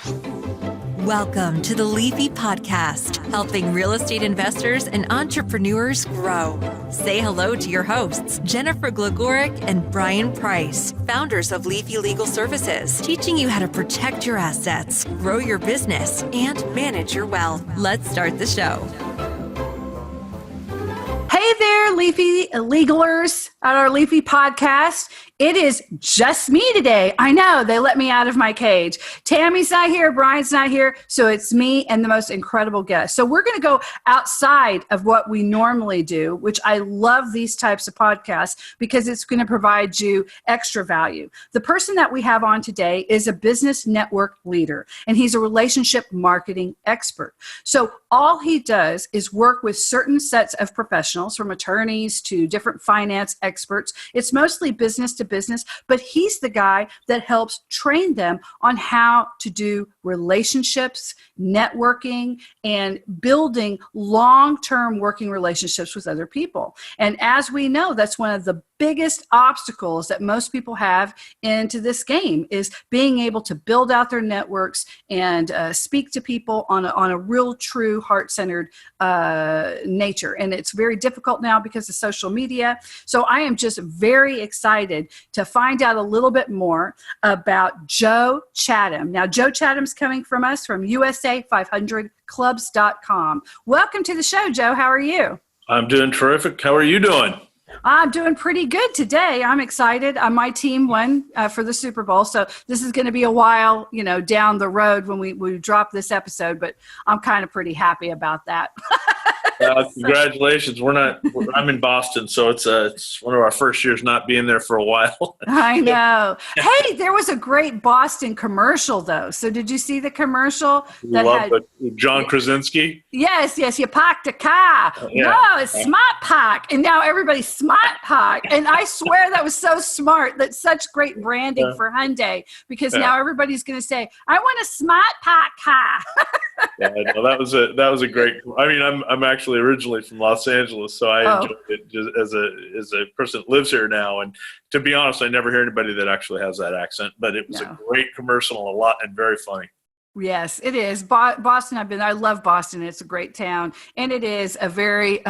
Welcome to the Leafy podcast, helping real estate investors and entrepreneurs grow. Say hello to your hosts, Jennifer Gligoric and Brian Price, founders of Leafy Legal Services, teaching you how to protect your assets, grow your business, and manage your wealth. Let's start the show. Hey there, Leafy Legalers on our Leafy podcast. It is just me today. I know, they let me out of my cage. Tammy's not here, Brian's not here, so it's me and the most incredible guest. So we're going to go outside of what we normally do, which I love these types of podcasts because it's going to provide you extra value. The person that we have on today is a business network leader, and he's a relationship marketing expert. So all he does is work with certain sets of professionals, from attorneys to different finance experts. It's mostly business to business, but he's the guy that helps train them on how to do relationships, networking, and building long-term working relationships with other people. And as we know, that's one of the biggest obstacles that most people have into this game is being able to build out their networks and speak to people on a real, true, heart-centered nature. And it's very difficult now because of social media. So I am just very excited to find out a little bit more about Joe Chatham. Now, Joe Chatham's coming from us from USA500clubs.com. Welcome to the show, Joe. How are you? I'm doing terrific. How are you doing? I'm doing pretty good today. I'm excited. My team won for the Super Bowl, so this is going to be a while, down the road when we drop this episode, but I'm kind of pretty happy about that. Congratulations. I'm in Boston, so it's one of our first years not being there for a while. I know. Hey, there was a great Boston commercial, though. So did you see the commercial that had John Krasinski? Yes, you parked a car. Yeah. No, it's Smart Park. And now everybody's Smart Park. And I swear that was so smart. That's such great branding for Hyundai, because now everybody's going to say, I want a Smart Park car. Yeah, no, that was a great. I mean, I'm actually originally from Los Angeles, so I enjoyed it just as a person that lives here now. And to be honest, I never hear anybody that actually has that accent. But it was a great commercial, and very funny. Yes, it is. Boston, I love Boston. It's a great town. And it is a very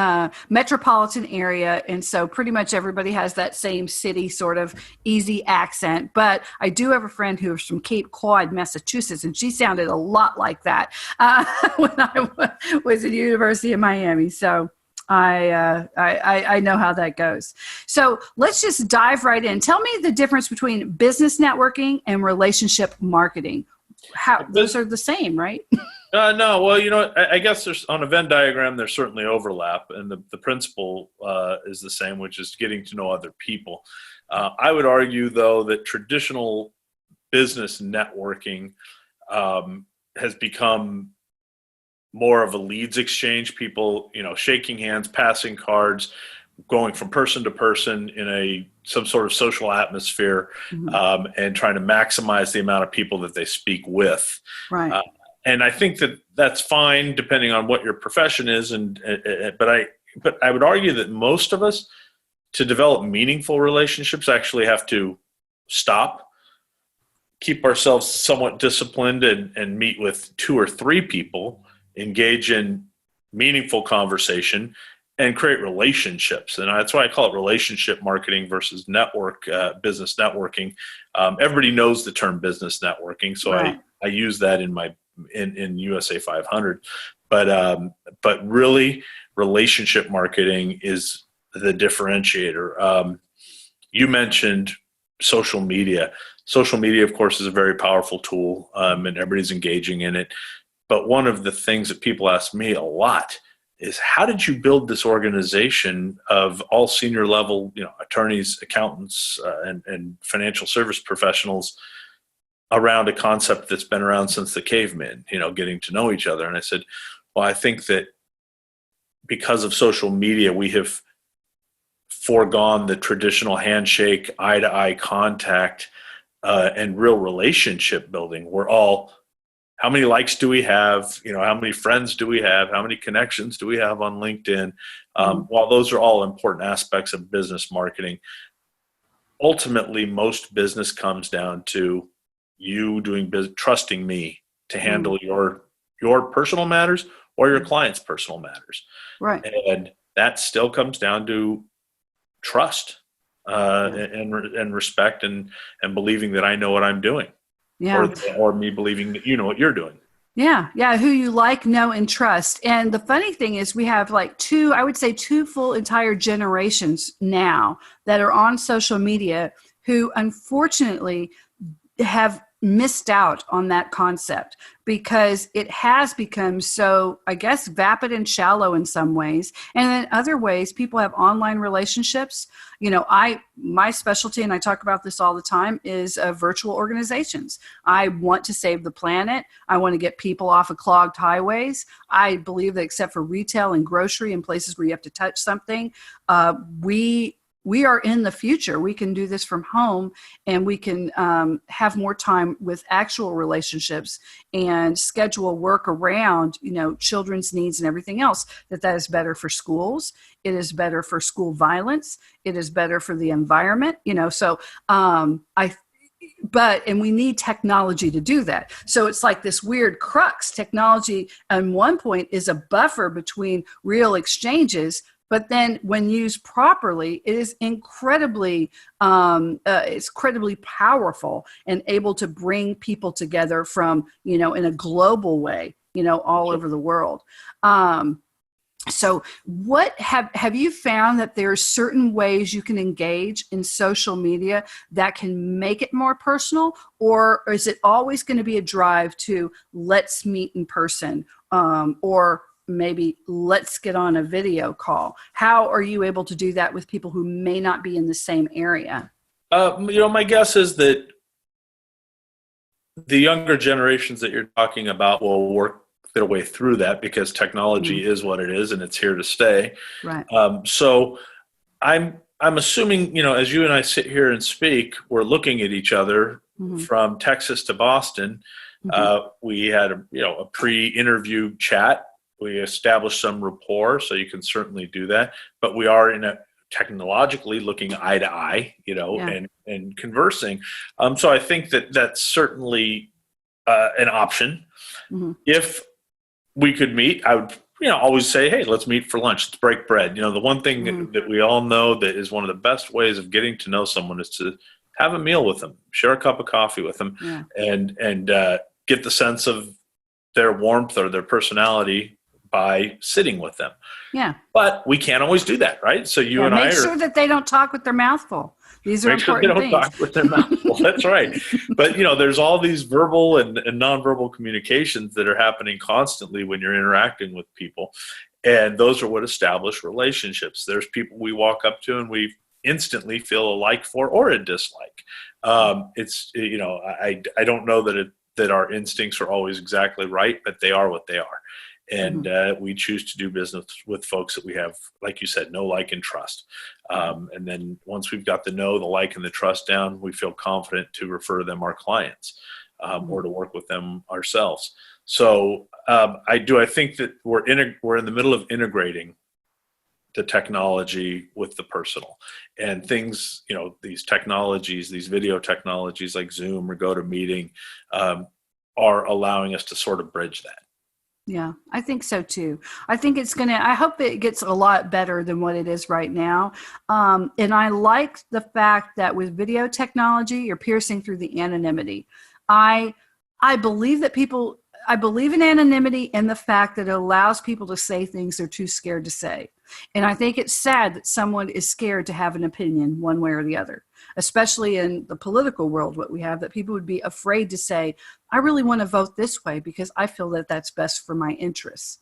metropolitan area. And so pretty much everybody has that same city sort of easy accent. But I do have a friend who is from Cape Cod, Massachusetts, and she sounded a lot like that when I was at the University of Miami. So I know how that goes. So let's just dive right in. Tell me the difference between business networking and relationship marketing. Those are the same, right? No. Well, I guess there's on a Venn diagram, there's certainly overlap, and the principle is the same, which is getting to know other people. I would argue, though, that traditional business networking has become more of a leads exchange. People, shaking hands, passing cards, going from person to person in some sort of social atmosphere, and trying to maximize the amount of people that they speak with. Right. And I think that that's fine depending on what your profession is. But I would argue that most of us, to develop meaningful relationships, actually have to stop, keep ourselves somewhat disciplined, and meet with 2 or 3 people, engage in meaningful conversation, and create relationships. And that's why I call it relationship marketing versus business networking. Everybody knows the term business networking, so right. I use that in USA 500. But really, relationship marketing is the differentiator. You mentioned social media. Social media, of course, is a very powerful tool, and everybody's engaging in it. But one of the things that people ask me a lot is, how did you build this organization of all senior level, attorneys, accountants, and financial service professionals around a concept that's been around since the cavemen, getting to know each other? And I said, well, I think that because of social media, we have foregone the traditional handshake, eye-to-eye contact, and real relationship building. We're all, how many likes do we have? How many friends do we have? How many connections do we have on LinkedIn? While those are all important aspects of business marketing, ultimately most business comes down to you doing business, trusting me to handle your personal matters or your client's personal matters. Right. And that still comes down to trust and respect and believing that I know what I'm doing, or me believing that you know what you're doing. Yeah, who you like, know, and trust. And the funny thing is we have like two full entire generations now that are on social media who unfortunately have missed out on that concept because it has become so, I guess, vapid and shallow in some ways. And in other ways, people have online relationships. You know, my specialty, and I talk about this all the time, is virtual organizations. I want to save the planet. I want to get people off of clogged highways. I believe that except for retail and grocery and places where you have to touch something, we are in the future. We can do this from home, and we can have more time with actual relationships and schedule work around, you know, children's needs and everything else. That is better for schools. It is better for school violence. It is better for the environment. You know, so and we need technology to do that. So it's like this weird crux. Technology, at one point, is a buffer between real exchanges. But then when used properly, it is incredibly powerful and able to bring people together from, you know, in a global way, you know, all over the world. So what have you found that there are certain ways you can engage in social media that can make it more personal, or is it always going to be a drive to let's meet in person, or maybe let's get on a video call? How are you able to do that with people who may not be in the same area? You know, my guess is that the younger generations that you're talking about will work their way through that because technology is what it is and it's here to stay. Right. So I'm assuming, you know, as you and I sit here and speak, we're looking at each other from Texas to Boston. We had a pre-interview chat. We established some rapport, so you can certainly do that. But we are technologically looking eye to eye, you know, and conversing. So I think that that's certainly an option. If we could meet, I would, you know, always say, hey, let's meet for lunch. Let's break bread. You know, the one thing that we all know that is one of the best ways of getting to know someone is to have a meal with them, share a cup of coffee with them, and get the sense of their warmth or their personality by sitting with them. Yeah. But we can't always do that, right? So you and I make sure that they don't talk with their mouth full. These are important things. Make sure they don't talk with their mouth full. That's right. But, you know, there's all these verbal and nonverbal communications that are happening constantly when you're interacting with people. And those are what establish relationships. There's people we walk up to and we instantly feel a like for or a dislike. It's, you know, I don't know that our instincts are always exactly right, but they are what they are. And we choose to do business with folks that we have, like you said, know, like, and trust. And then once we've got the know, the like, and the trust down, we feel confident to refer them our clients or to work with them ourselves. So I think that we're in the middle of integrating the technology with the personal, and things, you know, these technologies, these video technologies like Zoom or GoToMeeting are allowing us to sort of bridge that. Yeah, I think so too. I think I hope it gets a lot better than what it is right now. And I like the fact that with video technology, you're piercing through the anonymity. I believe in anonymity and the fact that it allows people to say things they're too scared to say. And I think it's sad that someone is scared to have an opinion one way or the other, especially in the political world, what we have, that people would be afraid to say, I really want to vote this way because I feel that that's best for my interests.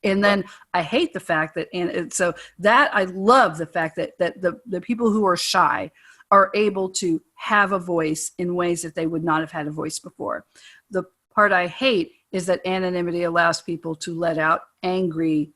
And then I hate the fact that, and so that I love the fact that the people who are shy are able to have a voice in ways that they would not have had a voice before. The part I hate is that anonymity allows people to let out angry,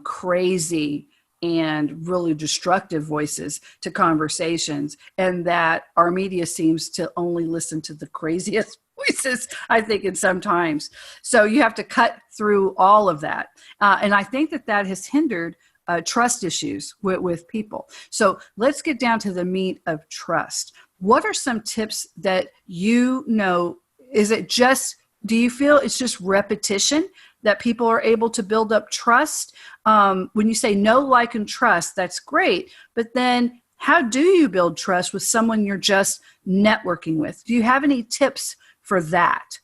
crazy, and really destructive voices to conversations, and that our media seems to only listen to the craziest voices, I think, in sometimes. So you have to cut through all of that. And I think that has hindered trust issues with people. So let's get down to the meat of trust. What are some tips that you know? Is it just do you feel it's just repetition that people are able to build up trust? When you say know, like, and trust, that's great. But then how do you build trust with someone you're just networking with? Do you have any tips for that?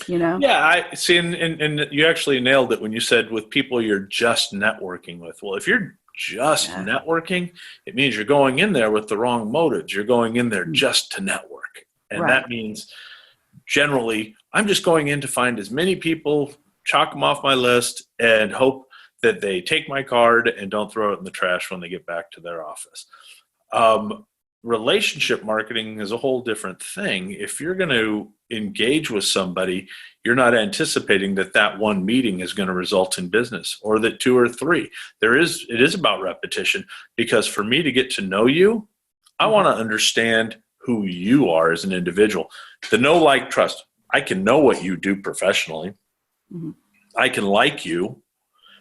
Yeah, I see. And you actually nailed it when you said with people you're just networking with. Well, if you're just networking, it means you're going in there with the wrong motives. You're going in there just to network. And that means generally, I'm just going in to find as many people, chalk them off my list, and hope that they take my card and don't throw it in the trash when they get back to their office. Relationship marketing is a whole different thing. If you're going to engage with somebody, you're not anticipating that one meeting is going to result in business, or that 2 or 3. It is about repetition, because for me to get to know you, I want to understand who you are as an individual. The know, like, trust. I can know what you do professionally. I can like you.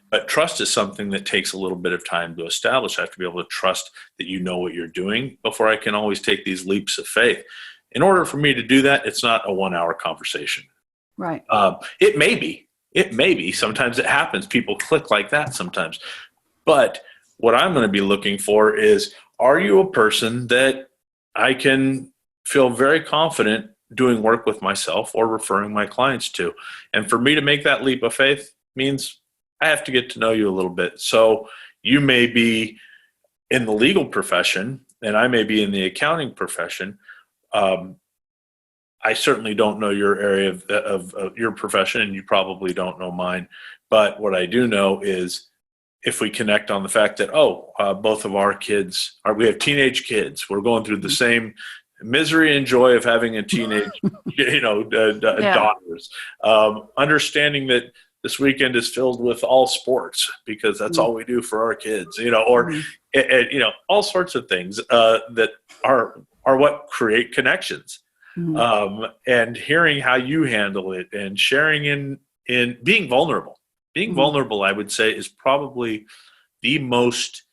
But trust is something that takes a little bit of time to establish. I have to be able to trust that you know what you're doing before I can always take these leaps of faith. In order for me to do that, it's not a 1-hour conversation. Right. It may be. Sometimes it happens. People click like that sometimes. But what I'm going to be looking for is, are you a person that I can feel very confident doing work with myself or referring my clients to? And for me to make that leap of faith means I have to get to know you a little bit. So you may be in the legal profession and I may be in the accounting profession. I certainly don't know your area of your profession, and you probably don't know mine. But what I do know is, if we connect on the fact that, both of our kids we have teenage kids. We're going through the same misery and joy of having a teenage, daughters. Understanding that this weekend is filled with all sports because that's all we do for our kids, all sorts of things that are what create connections. And hearing how you handle it and sharing in being vulnerable. Being vulnerable, I would say, is probably the most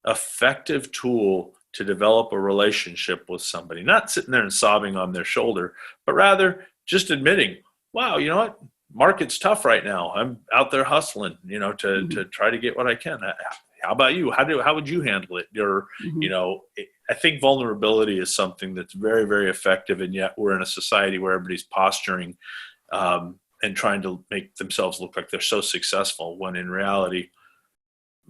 effective tool to develop a relationship with somebody. Not sitting there and sobbing on their shoulder, but rather just admitting, wow, you know what? Market's tough right now. I'm out there hustling, to try to get what I can. How about you? How would you handle it? I think vulnerability is something that's very, very effective, and yet we're in a society where everybody's posturing and trying to make themselves look like they're so successful, when in reality,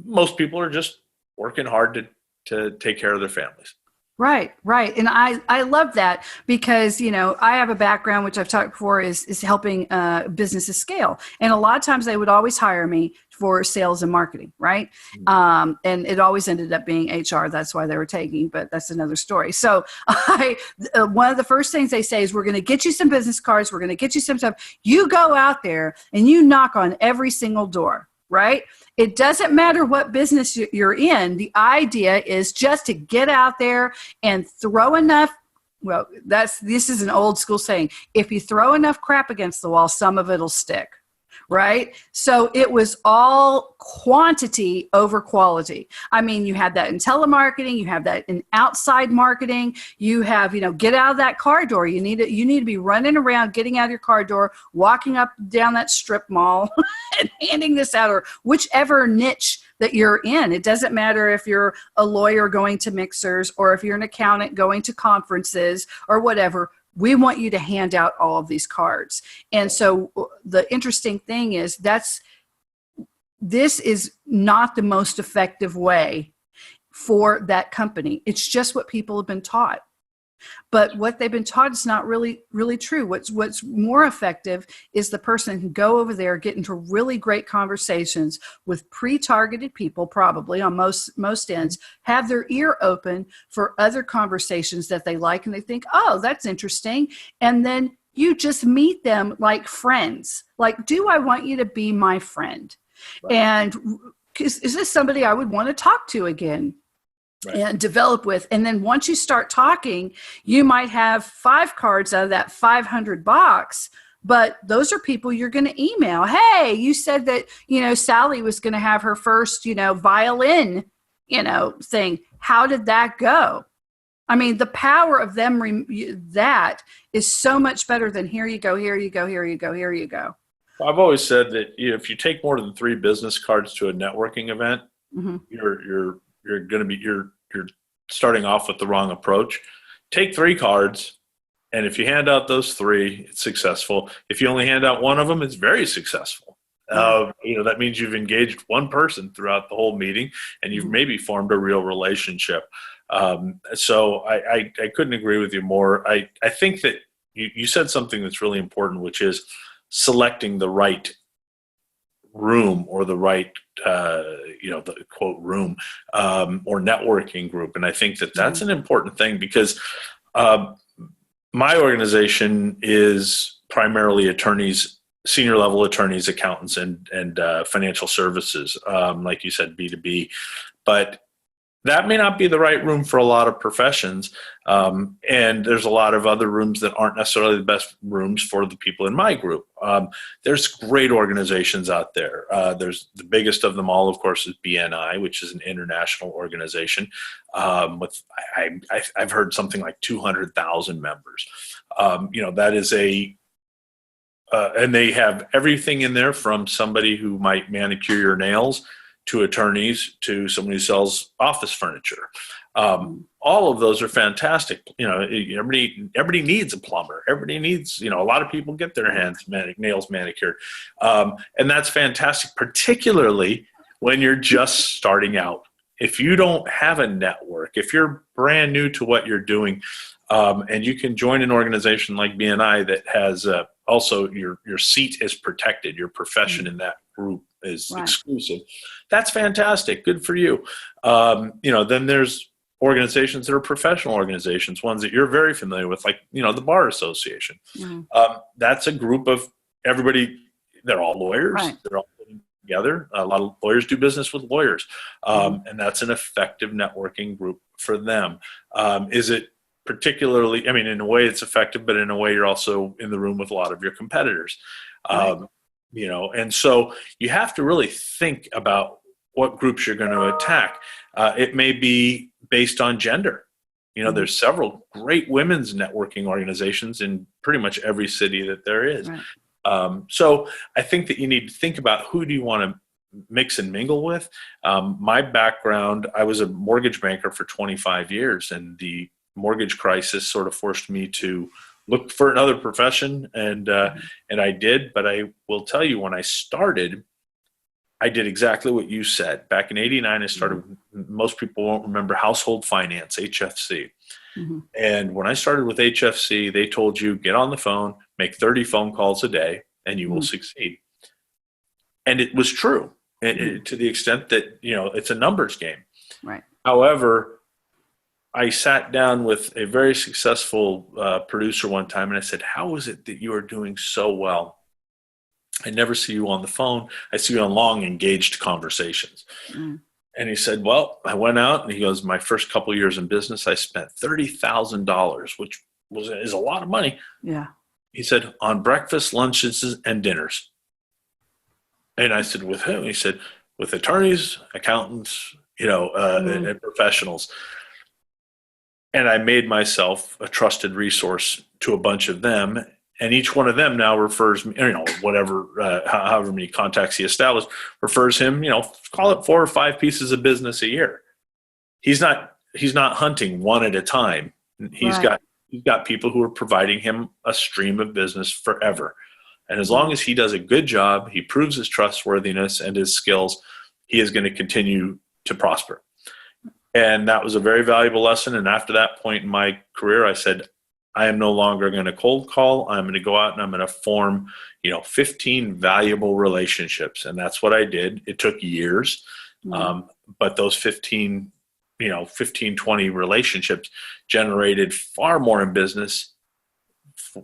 most people are just working hard to take care of their families. Right. And I love that because, I have a background, which I've talked before, is helping businesses scale. And a lot of times they would always hire me for sales and marketing. Right. And it always ended up being HR. That's why they were taking, but that's another story. So one of the first things they say is, we're going to get you some business cards. We're going to get you some stuff. You go out there and you knock on every single door. Right? It doesn't matter what business you're in. The idea is just to get out there and throw enough. Well, this is an old school saying. If you throw enough crap against the wall, some of it'll stick. Right? So it was all quantity over quality. I mean, you have that in telemarketing, you have that in outside marketing, you have, get out of that car door. You need to be running around, getting out of your car door, walking up down that strip mall and handing this out, or whichever niche that you're in. It doesn't matter if you're a lawyer going to mixers, or if you're an accountant going to conferences, or whatever. We want you to hand out all of these cards. And so the interesting thing is this is not the most effective way for that company. It's just what people have been taught. But what they've been taught is not really, really true. What's more effective is the person who can go over there, get into really great conversations with pre-targeted people, probably on most ends, have their ear open for other conversations that they like, and they think, oh, that's interesting. And then you just meet them like friends. Like, do I want you to be my friend? Right. And is this somebody I would want to talk to again? Right. And develop with. And then once you start talking, you might have 5 cards out of that 500 box, but those are people you're going to email. Hey, you said that, Sally was going to have her first, violin, thing. How did that go? I mean, the power of them, that is so much better than here you go, here you go, here you go, here you go. I've always said that if you take more than 3 business cards to a networking event, Mm-hmm. you're going to be you're starting off with the wrong approach. Take 3 cards, and if you hand out those 3, it's successful. If you only hand out one of them, it's very successful. That means you've engaged one person throughout the whole meeting, and you've maybe formed a real relationship. So I couldn't agree with you more. I think that you said something that's really important, which is selecting the right room or the right, the quote room or networking group. And I think that that's an important thing because my organization is primarily attorneys, senior level attorneys, accountants, and financial services, like you said, B2B. But that may not be the right room for a lot of professions. And there's a lot of other rooms that aren't necessarily the best rooms for the people in my group. There's great organizations out there. There's the biggest of them all, of course, is BNI, which is an international organization. I've heard something like 200,000 members. That is and they have everything in there from somebody who might manicure your nails to attorneys, to someone who sells office furniture. All of those are fantastic. Everybody needs a plumber. Everybody needs, a lot of people get their nails manicured. And that's fantastic, particularly when you're just starting out. If you don't have a network, if you're brand new to what you're doing, and you can join an organization like BNI that has also your seat is protected, your profession in that group is exclusive. That's fantastic. Good for you. Then there's organizations that are professional organizations, ones that you're very familiar with, like, the Bar Association. That's a group of everybody. They're all lawyers. Right. They're all putting together. A lot of lawyers do business with lawyers. And that's an effective networking group for them. Is it particularly, in a way it's effective, but in a way you're also in the room with a lot of your competitors. And so you have to really think about what groups you're going to attack. It may be based on gender. There's several great women's networking organizations in pretty much every city that there is. Right. So I think that you need to think about who do you want to mix and mingle with. My background, I was a mortgage banker for 25 years, and the mortgage crisis sort of forced me to look for another profession, and I did. But I will tell you, when I started, I did exactly what you said. Back in '89, I started. Most people won't remember household finance, HFC. And when I started with HFC, they told you get on the phone, make 30 phone calls a day, and you will succeed. And it was true to the extent that it's a numbers game. Right. However, I sat down with a very successful producer one time, and I said, how is it that you are doing so well? I never see you on the phone. I see you on long, engaged conversations. And he said, well, I went out, and he goes, my first couple of years in business, I spent $30,000, which is a lot of money. Yeah. He said, on breakfast, lunches, and dinners. And I said, with whom? He said, with attorneys, accountants, and professionals. And I made myself a trusted resource to a bunch of them. And each one of them now refers me, however many contacts he established, refers him, call it 4 or 5 pieces of business a year. He's not hunting one at a time. He's got people who are providing him a stream of business forever. And as long as he does a good job, he proves his trustworthiness and his skills, he is going to continue to prosper. And that was a very valuable lesson. And after that point in my career, I said, I am no longer going to cold call. I'm going to go out and I'm going to form, 15 valuable relationships. And that's what I did. It took years. But those 15, 20 relationships generated far more in business,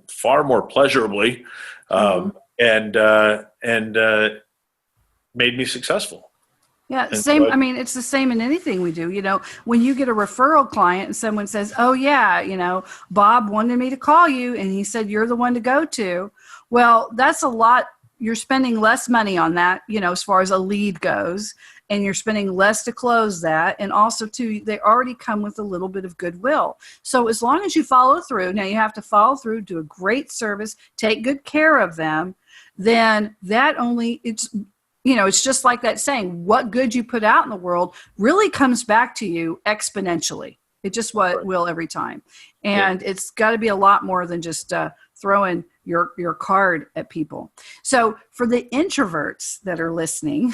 far more pleasurably, and made me successful. Yeah, same. It's the same in anything we do. When you get a referral client and someone says, oh, yeah, Bob wanted me to call you and he said you're the one to go to. Well, that's a lot. You're spending less money on that, as far as a lead goes. and you're spending less to close that. And also too, they already come with a little bit of goodwill. So as long as you follow through, now you have to follow through, do a great service, take good care of them, then that only, it's just like that saying, what good you put out in the world really comes back to you exponentially. It just will every time. And it's got to be a lot more than just throwing your card at people. So for the introverts that are listening,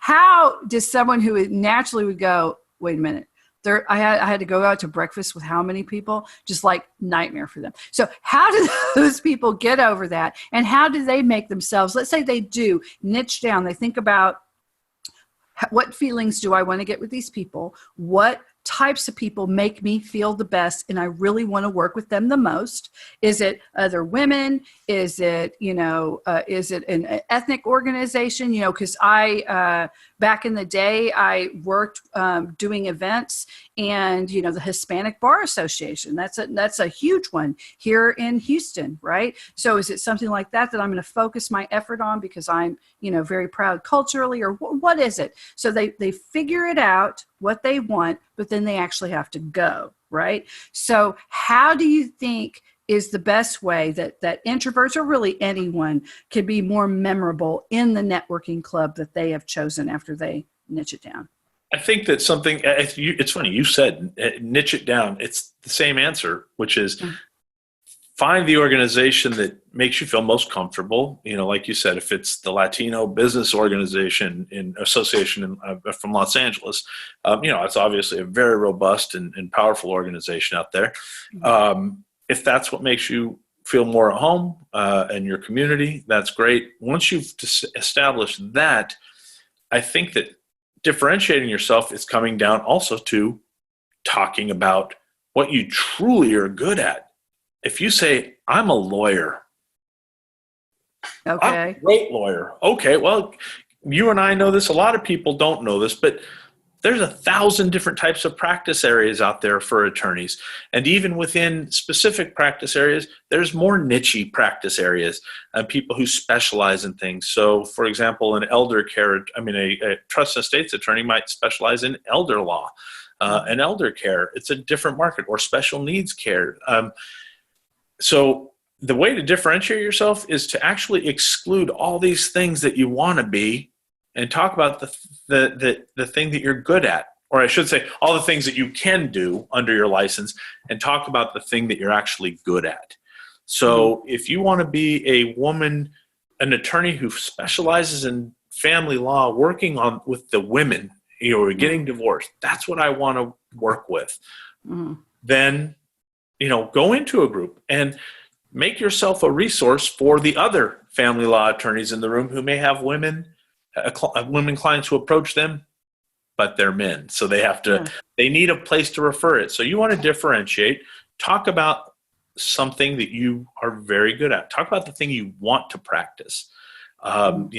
how does someone who naturally would go, wait a minute, I had to go out to breakfast with how many people? Just like nightmare for them. So how do those people get over that? And how do they make themselves, let's say they do niche down, they think about what feelings do I want to get with these people? What types of people make me feel the best and I really want to work with them the most? Is it other women? Is it, is it an ethnic organization? Because back in the day, I worked doing events and, the Hispanic Bar Association, that's a huge one here in Houston, right? So is it something like that I'm going to focus my effort on because I'm, very proud culturally, or what is it? So they figure it out what they want, but then they actually have to go, right? So how do you think is the best way that introverts, or really anyone, could be more memorable in the networking club that they have chosen after they niche it down? I think that it's funny, you said niche it down. It's the same answer, which is find the organization that makes you feel most comfortable. Like you said, if it's the Latino Business Organization Association from Los Angeles, it's obviously a very robust and powerful organization out there. If that's what makes you feel more at home in your community, that's great. Once you've established that, I think that differentiating yourself is coming down also to talking about what you truly are good at. If you say, I'm a lawyer. Okay. I'm a great lawyer. Okay, well, you and I know this. A lot of people don't know this, but there's 1,000 different types of practice areas out there for attorneys. And even within specific practice areas, there's more niche-y practice areas and people who specialize in things. So, for example, an elder care, a trust and estates attorney might specialize in elder law, and elder care. It's a different market, or special needs care. So the way to differentiate yourself is to actually exclude all these things that you want to be and talk about the thing that you're good at. Or I should say all the things that you can do under your license, and talk about the thing that you're actually good at. So if you want to be a woman, an attorney who specializes in family law, working with the women, getting divorced, that's what I want to work with. Then go into a group and make yourself a resource for the other family law attorneys in the room who may have women clients who approach them, but they're men. So they need a place to refer it. So you want to differentiate, talk about something that you are very good at. Talk about the thing you want to practice. And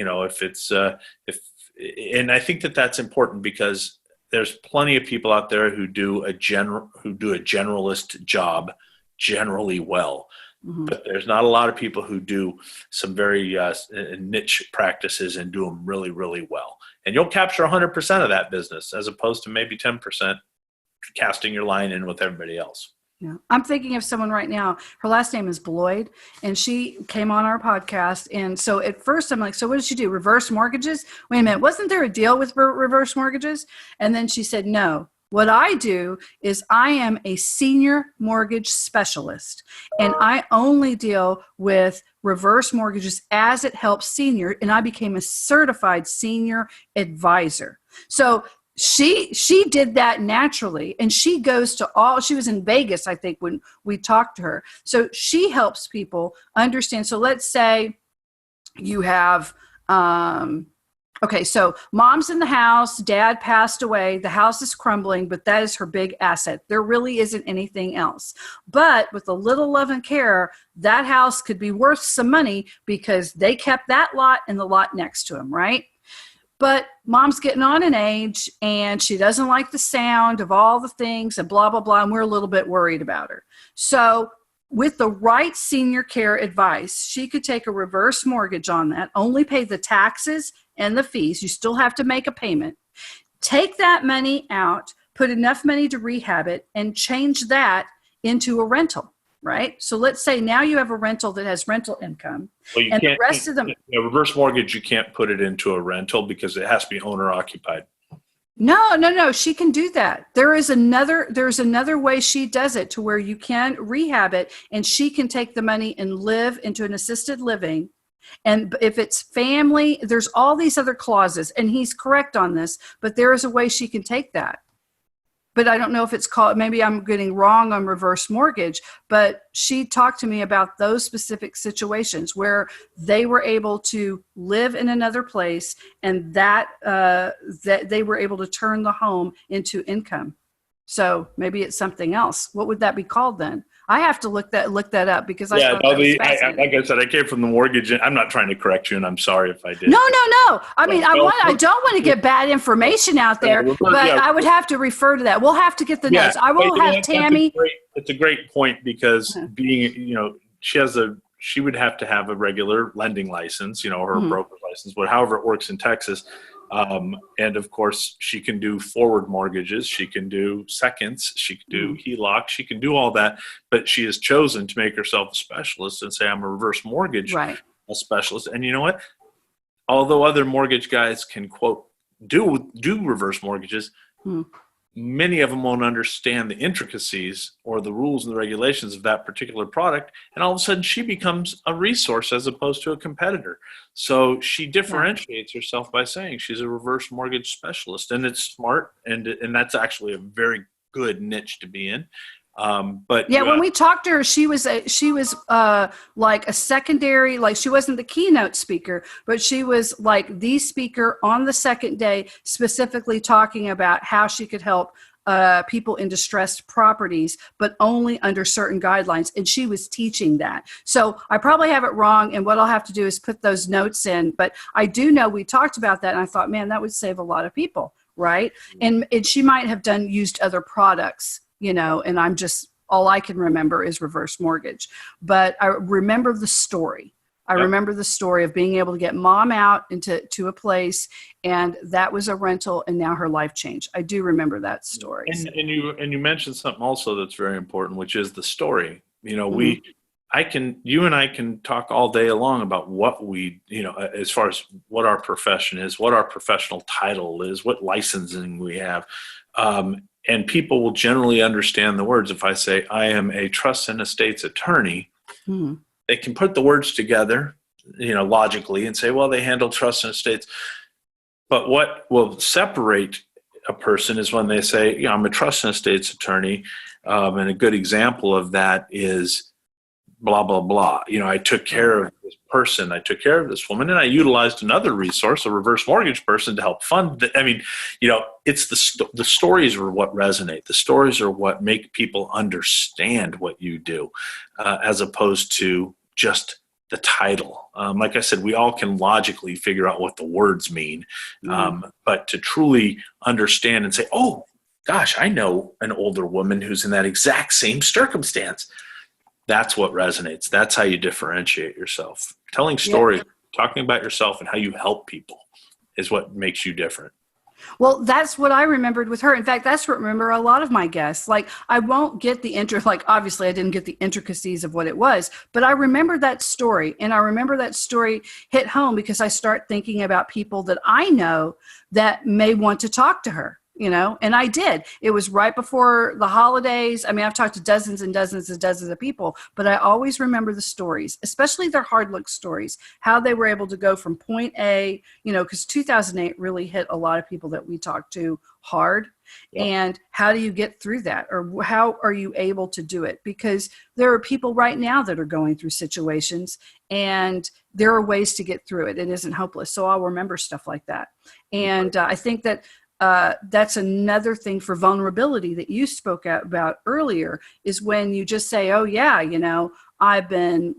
I think that's important, because there's plenty of people out there who do a generalist job generally well. But there's not a lot of people who do some very niche practices and do them really, really well. And you'll capture 100% of that business, as opposed to maybe 10% casting your line in with everybody else. Yeah. I'm thinking of someone right now. Her last name is Bloyd, and she came on our podcast. And so at first I'm like, so what did she do? Reverse mortgages? Wait a minute. Wasn't there a deal with reverse mortgages? And then she said, no. What I do is I am a senior mortgage specialist, and I only deal with reverse mortgages as it helps senior, and I became a certified senior advisor. So she did that naturally, and she goes to she was in Vegas, I think, when we talked to her. So she helps people understand. So let's say you have okay, so mom's in the house, dad passed away, the house is crumbling, but that is her big asset. There really isn't anything else. But with a little love and care, that house could be worth some money because they kept that lot and the lot next to them, right? But mom's getting on in age, and she doesn't like the sound of all the things and blah, blah, blah, and we're a little bit worried about her. So with the right senior care advice, she could take a reverse mortgage on that, only pay the taxes and the fees. You still have to make a payment. Take that money out, put enough money to rehab it, and change that into a rental, right? So let's say now you have a rental that has rental income. Well, and the rest of them, reverse mortgage, you can't put it into a rental because it has to be owner occupied. No. She can do that. There's another way she does it to where you can rehab it, and she can take the money and live into an assisted living. And if it's family, there's all these other clauses, and he's correct on this, but there is a way she can take that. But I don't know if it's called, maybe I'm getting wrong on reverse mortgage, but she talked to me about those specific situations where they were able to live in another place, and that they were able to turn the home into income. So maybe it's something else. What would that be called then? I have to look that up because I thought that was fascinating. Like I said, I came from the mortgage. I'm not trying to correct you, and I'm sorry if I did. No. I mean, I don't want to get bad information out there, but I would have to refer to that. We'll have to get the notes. I will have Tammy. It's a great point because she would have to have a regular lending license, her broker's license, but however it works in Texas. And of course, she can do forward mortgages. She can do seconds. She can do HELOC. She can do all that. But she has chosen to make herself a specialist and say, I'm a reverse mortgage a specialist. And you know what? Although other mortgage guys can, quote, do reverse mortgages, many of them won't understand the intricacies or the rules and the regulations of that particular product. And all of a sudden, she becomes a resource as opposed to a competitor. So she differentiates herself by saying she's a reverse mortgage specialist. And it's smart. And that's actually a very good niche to be in. But when we talked to her, she was like a secondary, like she wasn't the keynote speaker, but she was like the speaker on the second day, specifically talking about how she could help people in distressed properties, but only under certain guidelines. And she was teaching that. So I probably have it wrong. And what I'll have to do is put those notes in. But I do know we talked about that. And I thought, man, that would save a lot of people. Right. And she might have used other products, and I'm just, all I can remember is reverse mortgage. But I remember the story. I remember the story of being able to get mom out to a place, and that was a rental, and now her life changed. I do remember that story. And you mentioned something also that's very important, which is the story. You and I can talk all day long about what we, as far as what our profession is, what our professional title is, what licensing we have. And people will generally understand the words. If I say, I am a trust and estates attorney, they can put the words together, logically and say, well, they handle trust and estates. But what will separate a person is when they say, I'm a trust and estates attorney. And a good example of that is blah, blah, blah. I took care of this person. I took care of this woman, and I utilized another resource, a reverse mortgage person, to help fund it's the stories are what resonate. The stories are what make people understand what you do, as opposed to just the title. Like I said, we all can logically figure out what the words mean, but to truly understand and say, oh, gosh, I know an older woman who's in that exact same circumstance. That's what resonates. That's how you differentiate yourself. Telling stories, talking about yourself and how you help people is what makes you different. Well, that's what I remembered with her. In fact, that's what I remember a lot of my guests. Like, I won't get obviously I didn't get the intricacies of what it was, but I remember that story. And I remember that story hit home because I start thinking about people that I know that may want to talk to her. And I did. It was right before the holidays. I mean, I've talked to dozens and dozens and dozens of people, but I always remember the stories, especially their hard look stories, how they were able to go from point A, because 2008 really hit a lot of people that we talked to hard. Yeah. And how do you get through that? Or how are you able to do it? Because there are people right now that are going through situations, and there are ways to get through it. It isn't hopeless. So I'll remember stuff like that. And I think that that's another thing for vulnerability that you spoke about earlier, is when you just say, oh yeah, I've been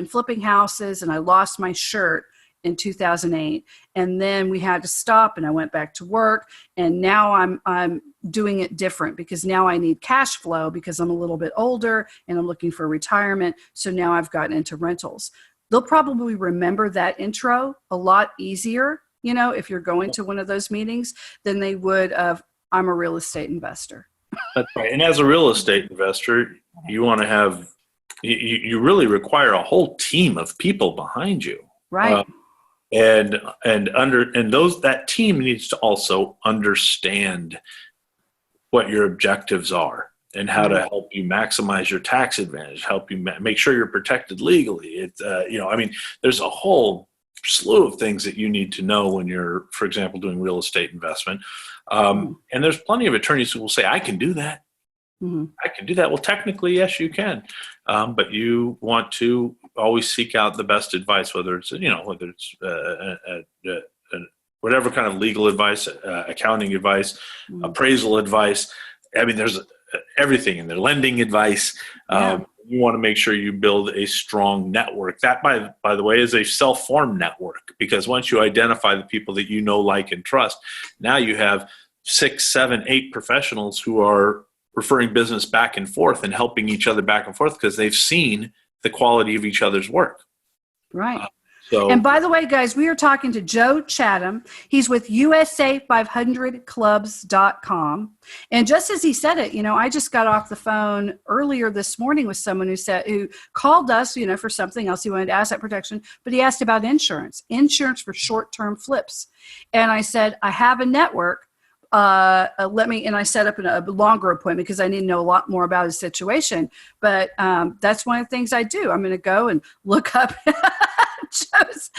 flipping houses and I lost my shirt, in 2008. And then we had to stop and I went back to work. And now I'm doing it different because now I need cash flow because I'm a little bit older and I'm looking for retirement. So now I've gotten into rentals. They'll probably remember that intro a lot easier, if you're going to one of those meetings than they would of, I'm a real estate investor. That's right. And as a real estate investor, you want to have, you really require a whole team of people behind you. Right. That team needs to also understand what your objectives are and how to help you maximize your tax advantage, help you make sure you're protected legally. There's a whole slew of things that you need to know when you're, for example, doing real estate investment. And there's plenty of attorneys who will say, I can do that. Mm-hmm. I can do that. Well, technically, yes, you can. But you want to always seek out the best advice, whether it's whatever kind of legal advice, accounting advice, appraisal advice. I mean, there's everything in there, lending advice. You want to make sure you build a strong network. That, by the way, is a self-formed network, because once you identify the people that you know, like, and trust, now you have 6, 7, 8 professionals who are referring business back and forth and helping each other back and forth because they've seen the quality of each other's work. Right. And by the way, guys, we are talking to Joe Chatham. He's with USA500clubs.com. And just as he said it, I just got off the phone earlier this morning with someone who called us, for something else. He wanted asset protection, but he asked about insurance for short-term flips. And I said, I have a network. And I set up a longer appointment because I need to know a lot more about his situation. But that's one of the things I do. I'm going to go and look up Joe's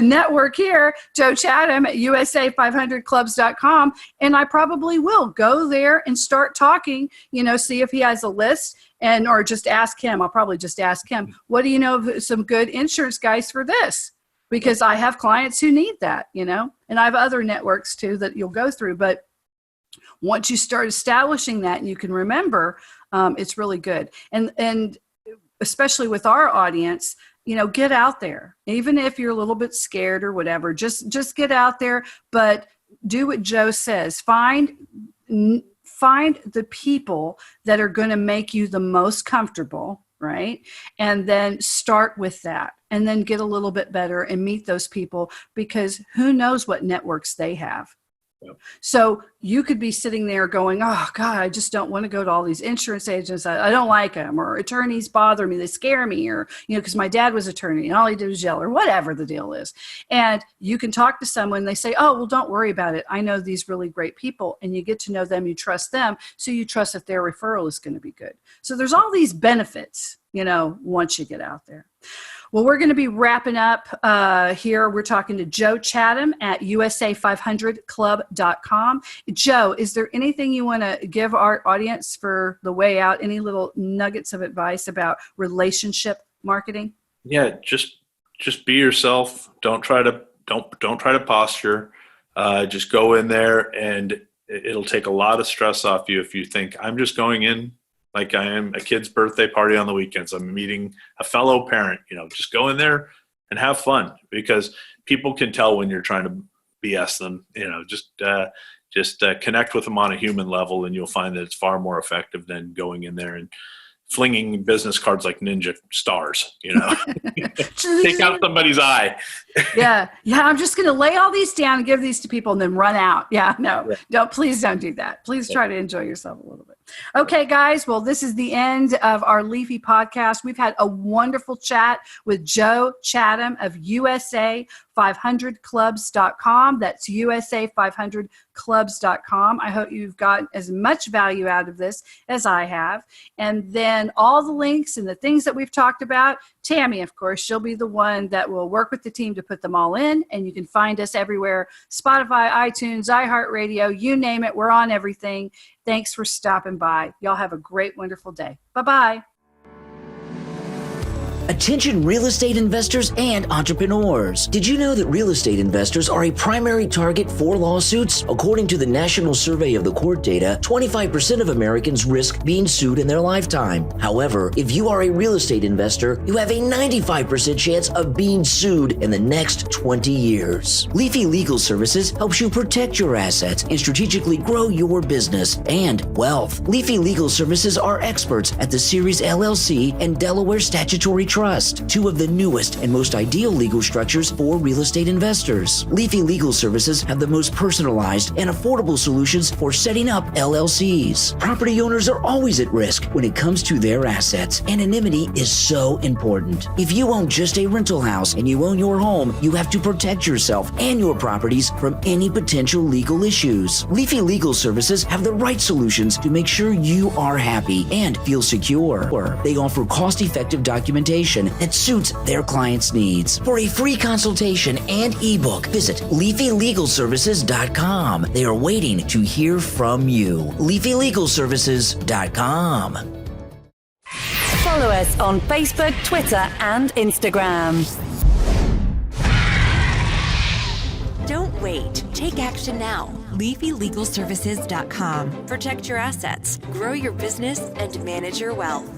network here, Joe Chatham at USA500clubs.com. And I probably will go there and start talking, see if he has a list or just ask him. I'll probably just ask him, what do you know of some good insurance guys for this? Because I have clients who need that, and I have other networks too that you'll go through. But once you start establishing that and you can remember, it's really good. And especially with our audience, get out there. Even if you're a little bit scared or whatever, just get out there, but do what Joe says. Find the people that are going to make you the most comfortable, right? And then start with that and then get a little bit better and meet those people, because who knows what networks they have. Yep. So you could be sitting there going, oh God, I just don't want to go to all these insurance agents. I don't like them, or attorneys bother me. They scare me, or, because my dad was attorney and all he did was yell, or whatever the deal is. And you can talk to someone, they say, oh, well, don't worry about it. I know these really great people, and you get to know them. You trust them. So you trust that their referral is going to be good. So there's all these benefits, once you get out there. Well, we're going to be wrapping up here. We're talking to Joe Chatham at USA500club.com. Joe, is there anything you want to give our audience for the way out? Any little nuggets of advice about relationship marketing? Yeah, just be yourself. Don't try to posture. Just go in there, and it'll take a lot of stress off you if you think, I'm just going in like I am a kid's birthday party on the weekends. I'm meeting a fellow parent. Just go in there and have fun, because people can tell when you're trying to BS them. Just connect with them on a human level, and you'll find that it's far more effective than going in there and flinging business cards like ninja stars. Take out somebody's eye. Yeah. I'm just going to lay all these down and give these to people and then run out. Yeah, no, please don't do that. Please try to enjoy yourself a little bit. Okay, guys. Well, this is the end of our Leafy podcast. We've had a wonderful chat with Joe Chatham of USA500clubs.com. That's USA500clubs.com. I hope you've gotten as much value out of this as I have. And then all the links and the things that we've talked about, Tammy, of course, she'll be the one that will work with the team to put them all in. And you can find us everywhere: Spotify, iTunes, iHeartRadio, you name it. We're on everything. Thanks for stopping by. Y'all have a great, wonderful day. Bye-bye. Attention real estate investors and entrepreneurs. Did you know that real estate investors are a primary target for lawsuits? According to the National Survey of the Court data, 25% of Americans risk being sued in their lifetime. However, if you are a real estate investor, you have a 95% chance of being sued in the next 20 years. Leafy Legal Services helps you protect your assets and strategically grow your business and wealth. Leafy Legal Services are experts at the Series LLC and Delaware Statutory Trust, two of the newest and most ideal legal structures for real estate investors. Leafy Legal Services have the most personalized and affordable solutions for setting up LLCs. Property owners are always at risk when it comes to their assets. Anonymity is so important. If you own just a rental house and you own your home, you have to protect yourself and your properties from any potential legal issues. Leafy Legal Services have the right solutions to make sure you are happy and feel secure. They offer cost-effective documentation that suits their clients' needs. For a free consultation and ebook, visit LeafyLegalServices.com. They are waiting to hear from you. LeafyLegalServices.com. Follow us on Facebook, Twitter, and Instagram. Don't wait. Take action now. LeafyLegalServices.com. Protect your assets, grow your business, and manage your wealth.